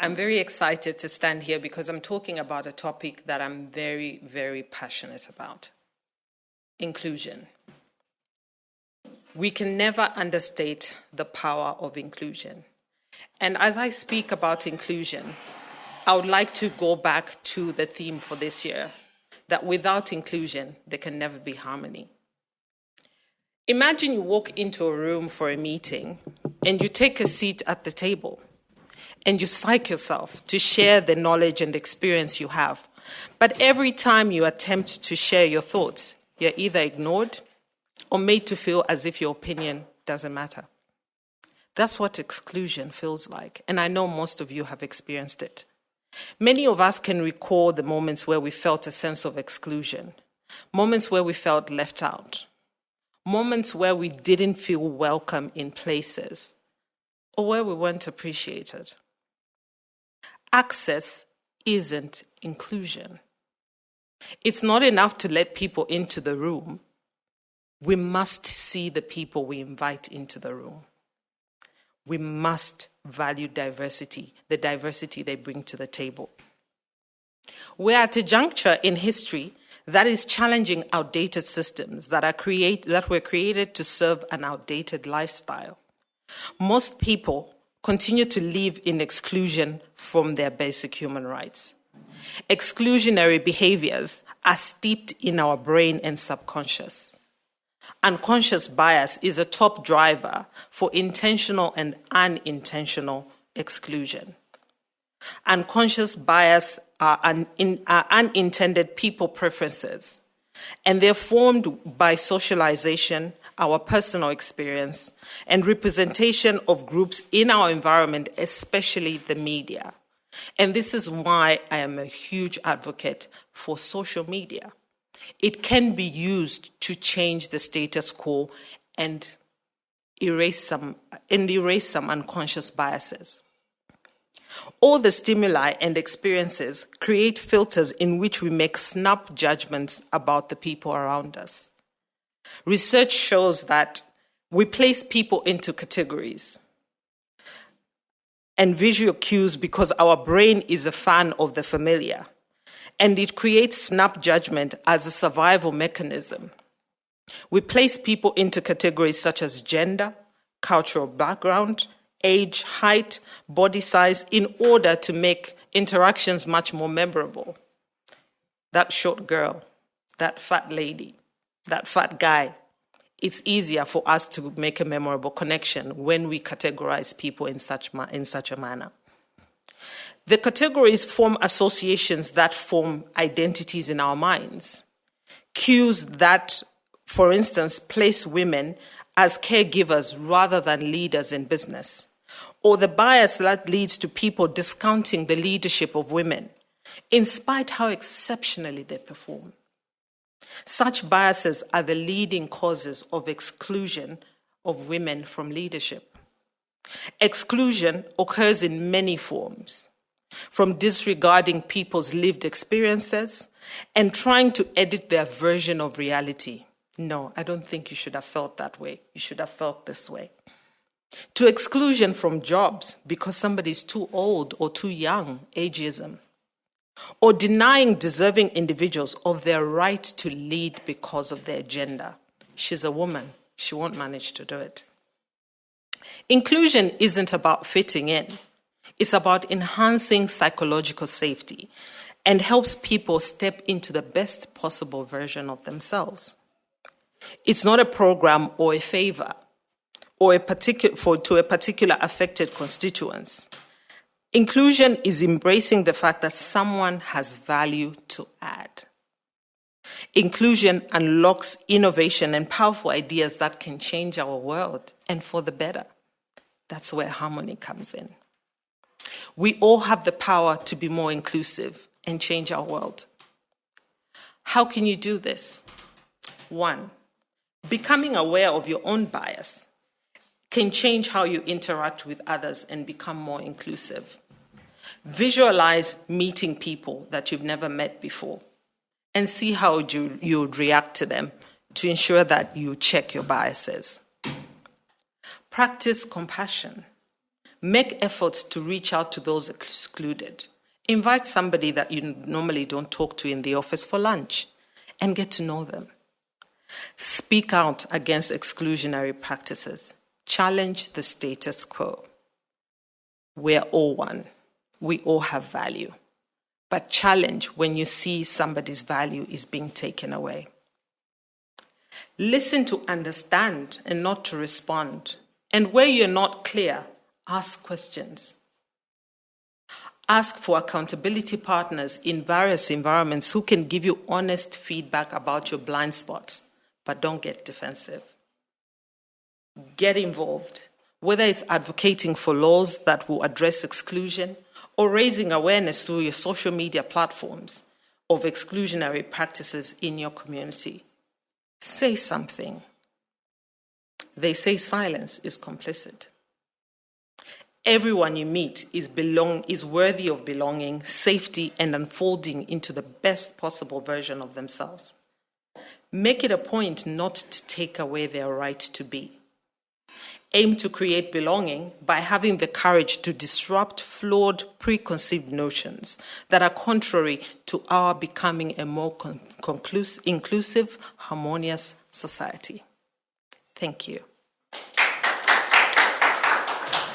I'm very excited to stand here because I'm talking about a topic that I'm very, very passionate about: inclusion. We can never understate the power of inclusion. And as I speak about inclusion, I would like to go back to the theme for this year, that without inclusion, there can never be harmony. Imagine you walk into a room for a meeting and you take a seat at the table and you psych yourself to share the knowledge and experience you have. But every time you attempt to share your thoughts, you're either ignored or made to feel as if your opinion doesn't matter. That's what exclusion feels like, and I know most of you have experienced it. Many of us can recall the moments where we felt a sense of exclusion, moments where we felt left out, moments where we didn't feel welcome in places, or where we weren't appreciated. Access isn't inclusion. It's not enough to let people into the room. We must see the people we invite into the room. We must value diversity, the diversity they bring to the table. We're at a juncture in history that is challenging outdated systems that were created to serve an outdated lifestyle. Most people continue to live in exclusion from their basic human rights. Exclusionary behaviors are steeped in our brain and subconscious. Unconscious bias is a top driver for intentional and unintentional exclusion. Unconscious bias are unintended people preferences, and they're formed by socialization, our personal experience, and representation of groups in our environment, especially the media. And this is why I am a huge advocate for social media. It can be used to change the status quo and erase some unconscious biases. All the stimuli and experiences create filters in which we make snap judgments about the people around us. Research shows that we place people into categories and visual cues because our brain is a fan of the familiar, and it creates snap judgment as a survival mechanism. We place people into categories such as gender, cultural background, age, height, body size, in order to make interactions much more memorable. That short girl, that fat lady, that fat guy. It's easier for us to make a memorable connection when we categorize people in such a manner. The categories form associations that form identities in our minds. Cues that, for instance, place women as caregivers rather than leaders in business, or the bias that leads to people discounting the leadership of women, in spite how exceptionally they perform. Such biases are the leading causes of exclusion of women from leadership. Exclusion occurs in many forms, from disregarding people's lived experiences and trying to edit their version of reality. No, I don't think you should have felt that way. You should have felt this way. To exclusion from jobs because somebody's too old or too young, ageism. Or denying deserving individuals of their right to lead because of their gender. She's a woman. She won't manage to do it. Inclusion isn't about fitting in. It's about enhancing psychological safety and helps people step into the best possible version of themselves. It's not a program or a favor or to a particular affected constituents. Inclusion is embracing the fact that someone has value to add. Inclusion unlocks innovation and powerful ideas that can change our world, and for the better. That's where harmony comes in. We all have the power to be more inclusive and change our world. How can you do this? 1, becoming aware of your own bias can change how you interact with others and become more inclusive. Visualize meeting people that you've never met before and see how you would react to them to ensure that you check your biases. Practice compassion. Make efforts to reach out to those excluded. Invite somebody that you normally don't talk to in the office for lunch and get to know them. Speak out against exclusionary practices. Challenge the status quo. We're all one. We all have value. But challenge when you see somebody's value is being taken away. Listen to understand and not to respond. And where you're not clear, ask questions. Ask for accountability partners in various environments who can give you honest feedback about your blind spots, but don't get defensive. Get involved, whether it's advocating for laws that will address exclusion or raising awareness through your social media platforms of exclusionary practices in your community. Say something. They say silence is complicit. Everyone you meet is worthy of belonging, safety, and unfolding into the best possible version of themselves. Make it a point not to take away their right to be. Aim to create belonging by having the courage to disrupt flawed, preconceived notions that are contrary to our becoming a more inclusive, harmonious society. Thank you.